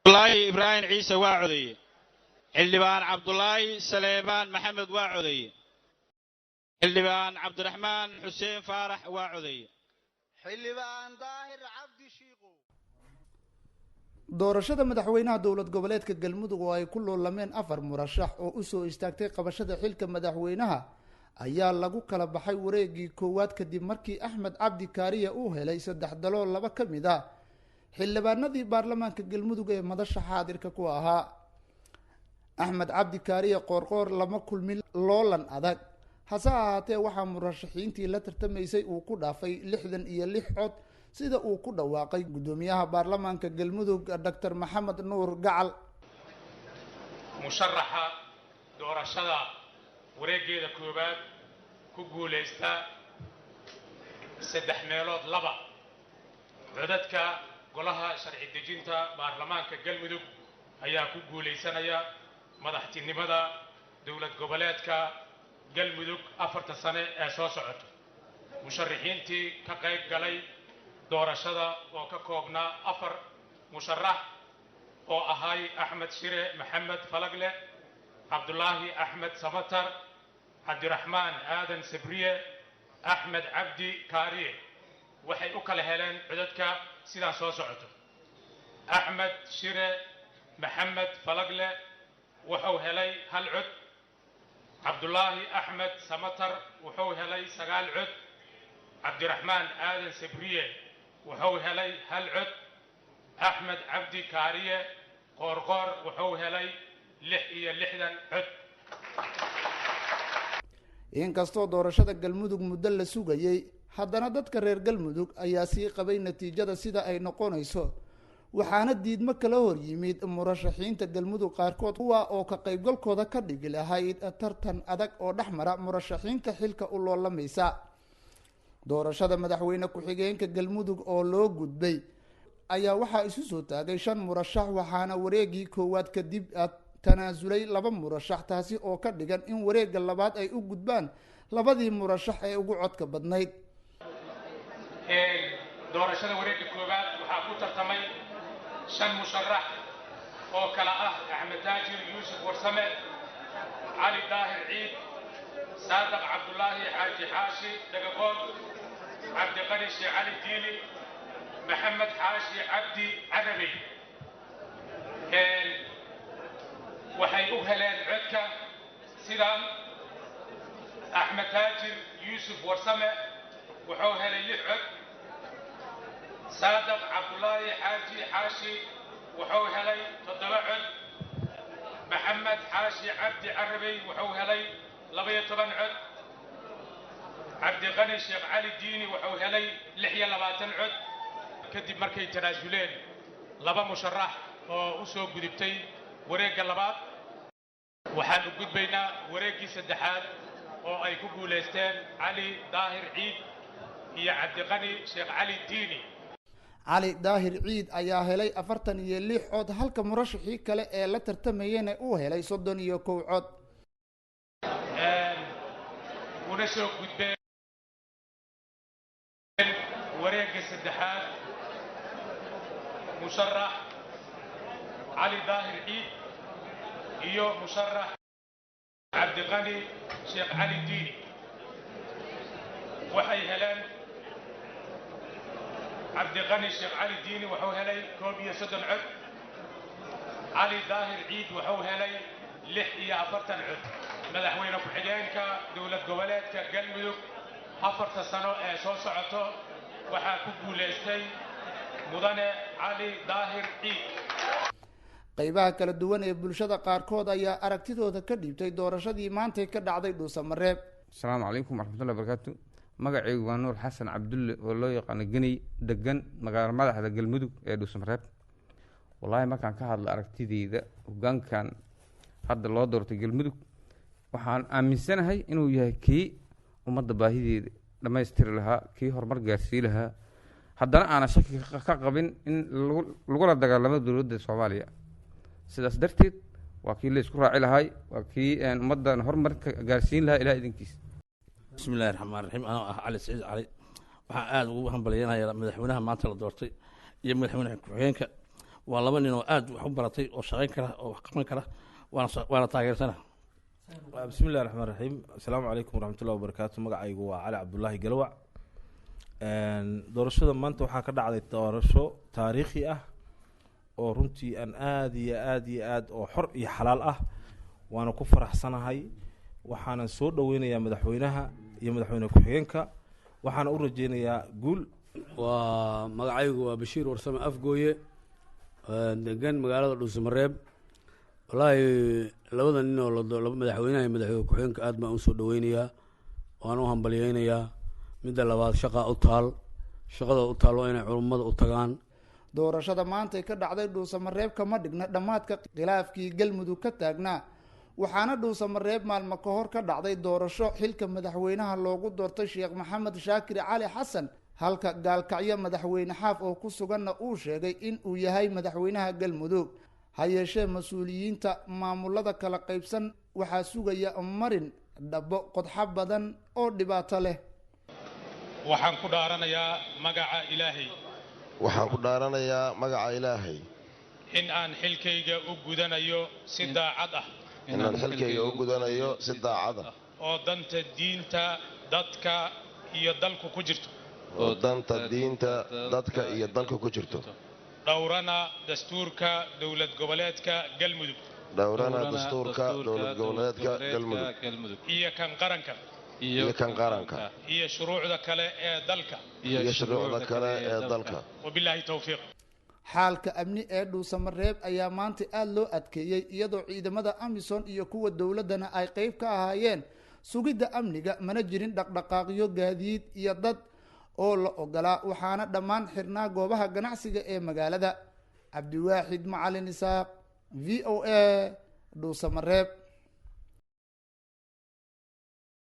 الله إبراهيم عيسى واعدي حلبان عبد الله سليمان محمد واعدي حلبان عبد الرحمن حسين فارح واعدي حلبان ظاهر عبد شيقو doorashada madaxweynaha dowlad goboleedka galmudug oo ay ku loolameen 4 murashax oo u soo istaagtay qabashada xilka madaxweynaha ayaa lagu kala baxay wareegii koowaad kadib markii Axmed Cabdi Kaariye uu helay 3 dalool 2 kamid ah xildhibaanadii baarlamaanka galmudug ee madasha xaadirka ku ahaa. Axmed Cabdi Kaariye qoorqoor lama kulmin loolan adag hase ahaatee waxaa murashaxiintii la tartamaysay uu ku dhaafay 66 cod sida uu ku dhawaaqay gudoomiyaha baarlamaanka galmudug Dr. Maxamed Nuur Gacal. musharaxa doorashada wareegeeda koobaad ku guuleysta 3 meelood 2 codadka golaha sharci dejinta baarlamaanka galmudug ayaa ku guuleysanaya madaxtinimada dowlad goboleedka galmudug 4 sano ee soo socota. musharaxiintii ka qayb galay doorashada oo ka koobnaa 4 musharax oo ahay Axmed Shire Maxamed Falagle, Cabdullaahi Axmed Samatar, Cabdiraxmaan Aadan Sabriye, Axmed Cabdi Kaariye waxay u kala heleen codadka sidaa soo socoto. Axmed Shire Maxamed Falagle wuxuu helay 1 cod, Cabdullaahi Axmed Samatar wuxuu helay 9 cod, Cabdiraxmaan Aadan Sabriye wuxuu helay 1 cod, Axmed Cabdi Kaariye qoorqoor wuxuu helay 66 cod. inkastoo doorashada galmudug muddo la sugayay haddana dadka reer galmudug ayaa sii qabay natiijada sida ay noqonayso waxaana diidmo kala hor yimid murashaxiinta galmudug qaarkood kuwa oo ka qaybgalkooda ka dhigi lahayd tartan adag oo dhexmara murashaxiinta xilka u loolamaysa. doorashada madaxweyne ku-xigeenka galmudug oo loo gudbay ayaa waxaa isu soo taagay 5 murashax waxaana wareegii koowaad kadib tanaasulay 2 murashax taasi oo ka dhigan in wareegga labaad ay u gudbaan 2dii murashax ee ugu codka badnayd. doorashada wareegga koowaad waxaa ku tartamay 5 musharax oo kala ah Axmed Taajir Yuusuf Warsame, Cali Daahir Ciid, Saadaq Cabdullaahi Xaaji Xaashi Dhagagool, Cabdiqani Sheekh Cali Diili, Maxamed Xaashi Cabdi Carabi. waxay u heleen codka sidaan: Axmed Taajir Yuusuf Warsame wuxuu helay 6 cod, Saadaq Cabdullaahi Xaaji Xaashi wuxuu helay 7 cod, Maxamed Xaashi Cabdi Carabi wuxuu helay 12 cod, Cabdiqani Sheekh Cali Diini wuxuu helay 26 cod. kadib markay tanaasuleen 2 musharax oo u soo gudubtay wareegga labaad waxaan u gudbaynaa wareeggii saddexaad oo ay ku guuleysteen Cali Daahir Ciid iyo Cabdiqani Sheekh Cali Diini. Cali Daahir Ciid ayaa helay 46 cod halka murashaxii kale ee la tartamayeen uu helay 31 cod. una soo gudbeen wareegga saddexaad musharax Cali Daahir Ciid iyo musharax Cabdiqani Sheekh Cali Diini waxay heleen Cabdiqani Sheekh Cali Diini wuxuu helay 31 cod, Cali Daahir Ciid wuxuu helay 46 cod. madaxweyne ku-xigeenka dowlad goboleedka galmudug 4 sano ee soo socoto waxaa ku guuleystay mudane Cali Daahir Ciid. qaybaha kala duwan ee bulshada qaarkood ayaa aragtidooda ka dhiibtay doorashadii maanta ka dhacday Dhuusamareeb. Assalaamu calaykum warahmatullahi wabarakaatu. magacaygu waa Nuur Xasan Cabdulle oo loo yaqaan Ganay degan magaalada madaxda galmudug ee Dhuusamareeb. wallahi markaan ka hadlo aragtideyda hoggaankan hadda loo doortay galmudug waxaan aaminsanahay inuu yahay kii ummadda baahideeda dhammaystiri lahaa, kii horumar gaarsiin lahaa, haddana aanan shaki ka qabin in lagula dagaalamo dowladda Soomaaliya. sidaas darteed waa kii la isku raaci lahay, waa kii ummaddan horumarka gaarsiin lahaa ilaa idinkiisa. bismillaahi raxmaani raxiim. anoo ah Cali Saciid Cali waxaan aad ugu hambalyeynaya madaxweynaha maanta la doortay iyo madaxweynaha ku-xigeenka waa laba nin oo aad wax u baratay oo shaqayn kara oo wax qaban kara waana taageersana. بسم الله الرحمن الرحيم السلام عليكم ورحمة الله وبركاته magacaygu waa cali cabdullaahi galwac doorashada maanta waxaa ka dhacday doorasho taariikhi ah oo runtii aan aad iyo aad oo xor iyo xalaal ah waana ku faraxsanahay waxaana soo dhaweynayaa madaxweynaha iyo madaxweyne ku-xigeenka waxaana u rajeynayaa guul. waa magacaygu waa Bashiir Warsame Afgooye degan magaalada Dhuusamareeb. wallaahi labada nin oo madaxweynaha iyo madaxweyne ku-xigeenka aad baan u soo dhaweynayaa waan u hambalyeynayaa. midda labaad shaqada u taal waa inay culummada u tagaan. doorashada maantay ka dhacday Dhuusamareeb kama dhigna dhammaadka khilaafkii galmudug ka taagnaa waxaana Dhuusamareeb maalmo ka hor ka dhacday doorasho xilka madaxweynaha loogu doortay Sheekh Maxamed Shaakir Cali Xasan halka gaalkacyo madaxweyne xaaf oo ku suganna uu sheegay in uu yahay madaxweynaha galmudug. ha yeeshee mas-uuliyiinta maamulada kala qaybsan waxaa sugaya marin dhabo qodxo badan oo dhibaato leh. waxaan ku dhaaranayaa magaca ilaahay waxaan ku dhaaranayaa magaca ilaahay in aan xilkayga u gudanayo si daacad ah inaan xilkayga u gudanayo si daacad ah oo danta diinta dadka iyo dalku ku jirto oo danta diinta dadka iyo dalka ku jirto dhowrana dastuurka dowlad goboleedka galmudug dhowrana dastuurka dowlad goboleedka galmudug iyo kan qaranka iyo shuruucda kale ee dalka wabilaahi tawfiiq. xaalka amni ee Dhuusamareeb ayaa maanta aad loo adkeeyey iyadoo ciidamada Amisom iyo kuwa dowladana ay qayb ka ahaayeen sugidda amniga mana jirin dhaqdhaqaaqyo gaadiid iyo dad oo la ogolaa waxaana dhammaan xirnaa goobaha ganacsiga ee magaalada. Cabdiwaaxid Macalin Isaaq VOA Dhuusamareeb.